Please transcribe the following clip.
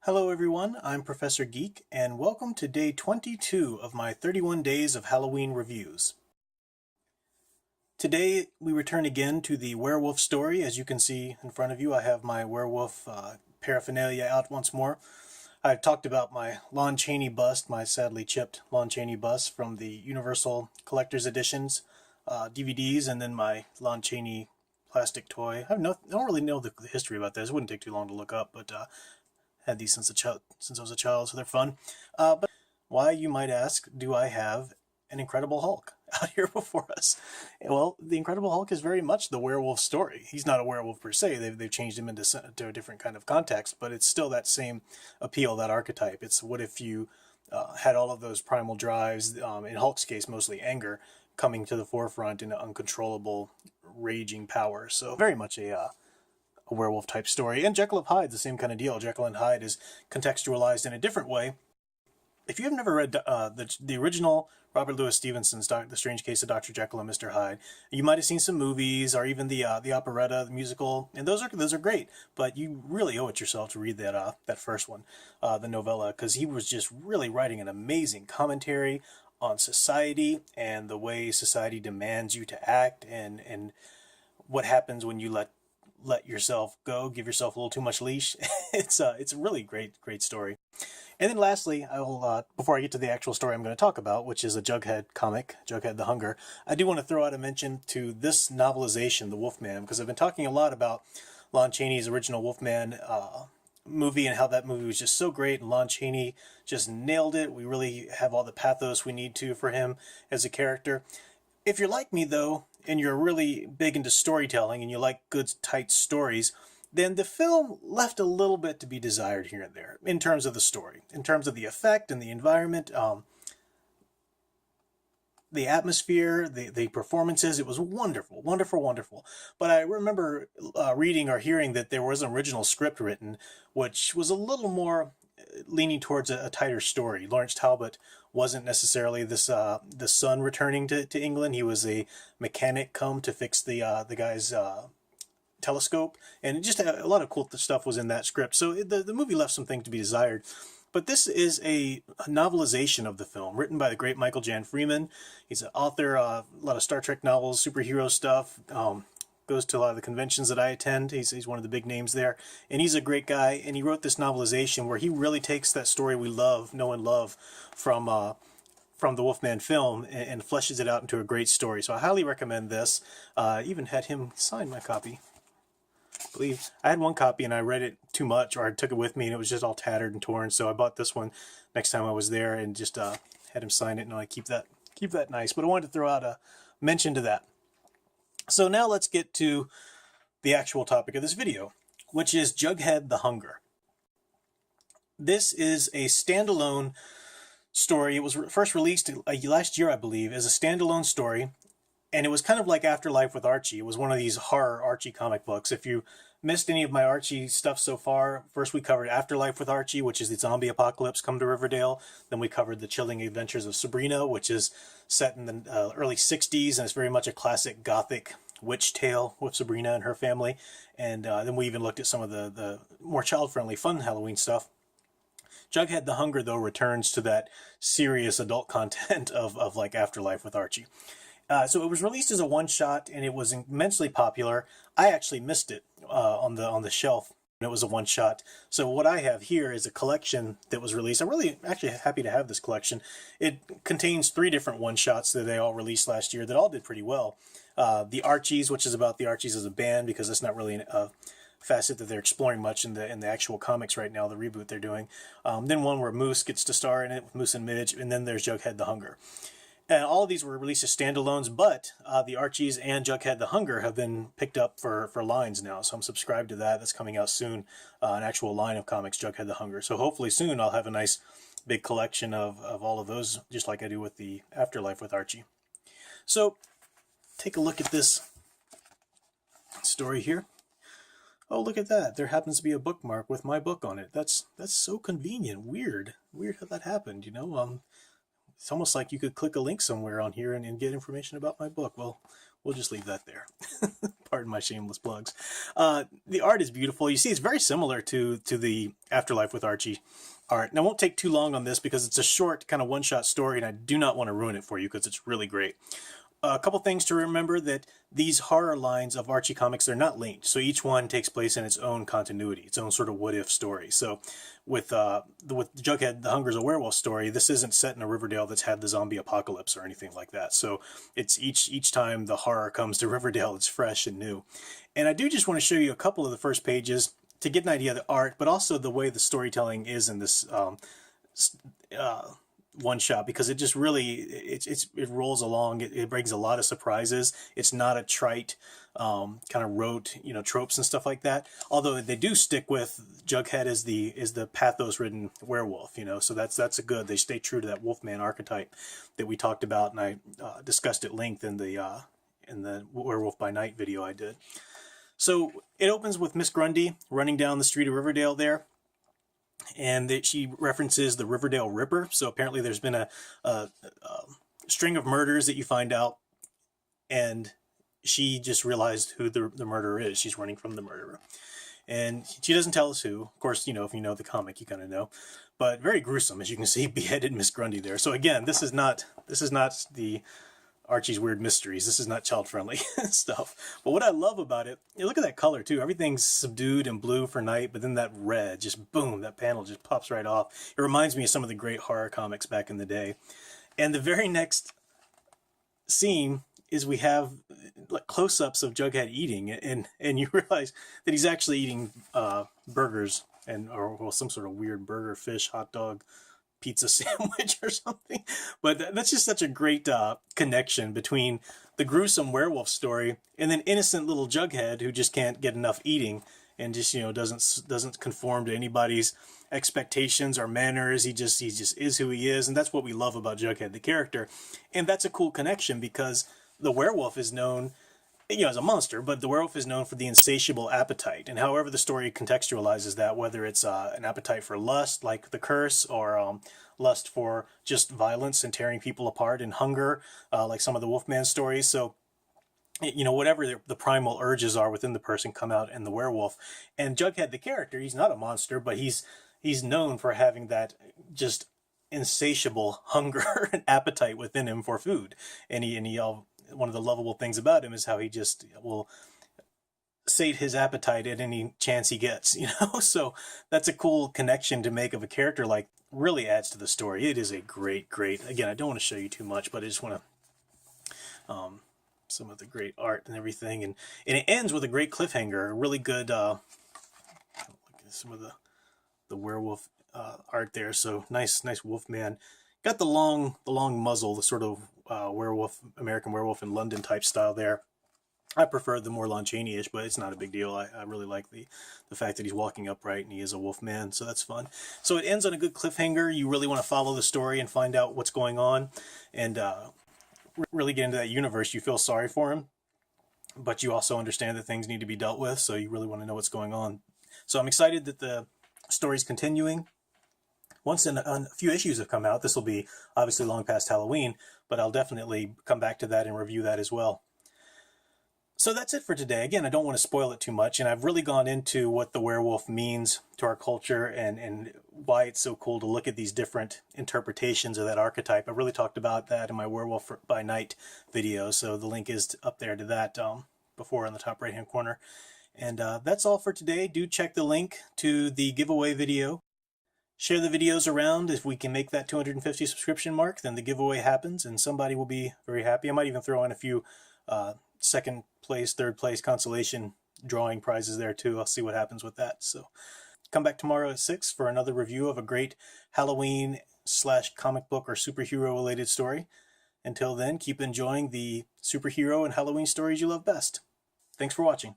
Hello everyone, I'm Professor Geek, and welcome to day 22 of my 31 Days of Halloween reviews. Today we return again to the werewolf story. As you can see in front of you, I have my werewolf paraphernalia out once more. I've talked about my Lon Chaney bust, my sadly chipped Lon Chaney bust from the Universal Collector's Editions DVDs, and then my Lon Chaney plastic toy. I don't really know the history about this. It wouldn't take too long to look up, but had these since I was a child, so they're fun. But why, you might ask, do I have an Incredible Hulk out here before us? Well, the Incredible Hulk is very much the werewolf story. He's not a werewolf per se. They've changed him into a different kind of context, but it's still that same appeal, that archetype. It's what if you had all of those primal drives, in Hulk's case, mostly anger, coming to the forefront in uncontrollable, raging power. So very much a werewolf type story. And Jekyll of Hyde's the same kind of deal. Jekyll and Hyde is contextualized in a different way. If you've never read the original Robert Louis Stevenson's The Strange Case of Dr. Jekyll and Mr. Hyde, you might have seen some movies or even the operetta, the musical, and those are great. But you really owe it yourself to read that first one, the novella, because he was just really writing an amazing commentary on society and the way society demands you to act, and what happens when you let yourself go, give yourself a little too much leash. It's a really great story. And then lastly, I will before I get to the actual story I'm going to talk about, which is a Jughead comic, Jughead the Hunger, I do want to throw out a mention to this novelization, The Wolfman, because I've been talking a lot about Lon Chaney's original Wolfman movie and how that movie was just so great, and Lon Chaney just nailed it. We really have all the pathos we need to for him as a character. If you're like me, though, and you're really big into storytelling and you like good, tight stories, then the film left a little bit to be desired here and there in terms of the story, in terms of the effect and the environment, the atmosphere, the performances. It was wonderful, wonderful, wonderful. But I remember reading or hearing that there was an original script written, which was a little more leaning towards a tighter story. Lawrence Talbot wasn't necessarily the son returning to England. He was a mechanic come to fix the guy's telescope, and just a lot of cool stuff was in that script. So the movie left some things to be desired. But this is a novelization of the film, written by the great Michael Jan Freeman. He's an author, a lot of Star Trek novels, superhero stuff. Goes to a lot of the conventions that I attend. He's one of the big names there, and he's a great guy. And he wrote this novelization where he really takes that story we know and love from the Wolfman film and fleshes it out into a great story. So I highly recommend this. Even had him sign my copy. I believe I had one copy and I read it too much, or I took it with me and it was just all tattered and torn. So I bought this one next time I was there and just had him sign it, and I keep that nice. But I wanted to throw out a mention to that. So now let's get to the actual topic of this video, which is Jughead the Hunger. This is a standalone story. It was first released last year, I believe, as a standalone story, and it was kind of like Afterlife with Archie. It was one of these horror Archie comic books. If you missed any of my Archie stuff so far, first we covered Afterlife with Archie, which is the zombie apocalypse come to Riverdale. Then we covered The Chilling Adventures of Sabrina, which is set in the early 60s, and it's very much a classic gothic witch tale with Sabrina and her family. And then we even looked at some of the more child-friendly, fun Halloween stuff. Jughead the Hunger, though, returns to that serious adult content of like Afterlife with Archie. So it was released as a one-shot, and it was immensely popular. I actually missed it on the shelf. It was a one-shot. So what I have here is a collection that was released. I'm really actually happy to have this collection. It contains 3 different one-shots that they all released last year that all did pretty well. The Archies, which is about the Archies as a band, because that's not really a facet that they're exploring much in the actual comics right now, the reboot they're doing. Then one where Moose gets to star in it, with Moose and Midge, and then there's Jughead the Hunger. And all of these were released as standalones, but the Archies and Jughead the Hunger have been picked up for lines now. So I'm subscribed to that. That's coming out soon, an actual line of comics, Jughead the Hunger. So hopefully soon I'll have a nice big collection of all of those, just like I do with the Afterlife with Archie. So take a look at this story here. Oh, look at that. There happens to be a bookmark with my book on it. That's so convenient. Weird how that happened, you know? It's almost like you could click a link somewhere on here and get information about my book. Well, we'll just leave that there. Pardon my shameless plugs. The art is beautiful. You see, it's very similar to the Afterlife with Archie art. And I won't take too long on this because it's a short kind of one-shot story, and I do not want to ruin it for you because it's really great. A couple things to remember: that these horror lines of Archie comics, they're not linked. So each one takes place in its own continuity, its own sort of what-if story. So with Jughead, the Hunger's a Werewolf story, this isn't set in a Riverdale that's had the zombie apocalypse or anything like that. So it's each time the horror comes to Riverdale, it's fresh and new. And I do just want to show you a couple of the first pages to get an idea of the art, but also the way the storytelling is in this one shot, because it just really it rolls along. It brings a lot of surprises. It's not a trite kind of rote tropes and stuff like that, although they do stick with Jughead as the pathos ridden werewolf, so that's a good. They stay true to that Wolfman archetype that we talked about, and I discussed at length in the Werewolf by Night video I did. So it opens with Miss Grundy running down the street of Riverdale there, and that she references the Riverdale Ripper. So apparently there's been a string of murders that you find out, and she just realized who the murderer is. She's running from the murderer, and she doesn't tell us who. Of course, if you know the comic, you kind of know, but very gruesome, as you can see. Beheaded Miss Grundy there. So again, this is not the Archie's Weird Mysteries. This is not child-friendly stuff. But what I love about it, look at that color too. Everything's subdued and blue for night, but then that red, just boom, that panel just pops right off. It reminds me of some of the great horror comics back in the day. And the very next scene is we have like close-ups of Jughead eating, and you realize that he's actually eating burgers or some sort of weird burger, fish, hot dog, pizza sandwich or something. But that's just such a great connection between the gruesome werewolf story and then innocent little Jughead who just can't get enough eating and just doesn't conform to anybody's expectations or manners. He just is who he is, and that's what we love about Jughead the character. And that's a cool connection because the werewolf is known as a monster, but the werewolf is known for the insatiable appetite. And however the story contextualizes that, whether it's an appetite for lust, like the curse, or lust for just violence and tearing people apart, and hunger, like some of the Wolfman stories. So, whatever the primal urges are within the person come out in the werewolf. And Jughead, the character, he's not a monster, but he's known for having that just insatiable hunger and appetite within him for food. And he one of the lovable things about him is how he just will sate his appetite at any chance he gets, So that's a cool connection to make of a character like really adds to the story. It is a great, again, I don't want to show you too much, but I just want to, some of the great art and everything. And it ends with a great cliffhanger, a really good, look at some of the werewolf art there. So nice Wolfman. Got the long muzzle, the sort of American Werewolf in London type style there. I prefer the more Lon Chaney-ish, but it's not a big deal. I really like the fact that he's walking upright and he is a wolf man, so that's fun. So it ends on a good cliffhanger. You really want to follow the story and find out what's going on and really get into that universe. You feel sorry for him, but you also understand that things need to be dealt with, so you really want to know what's going on. So I'm excited that the story's continuing. Once a few issues have come out, this will be obviously long past Halloween, but I'll definitely come back to that and review that as well. So that's it for today. Again, I don't want to spoil it too much, and I've really gone into what the werewolf means to our culture and why it's so cool to look at these different interpretations of that archetype. I really talked about that in my Werewolf by Night video, so the link is up there to that before in the top right-hand corner. And that's all for today. Do check the link to the giveaway video. Share the videos around. If we can make that 250 subscription mark, then the giveaway happens and somebody will be very happy. I might even throw in a few second place, third place consolation drawing prizes there too. I'll see what happens with that. So come back tomorrow at 6 for another review of a great Halloween / comic book or superhero related story. Until then, keep enjoying the superhero and Halloween stories you love best. Thanks for watching.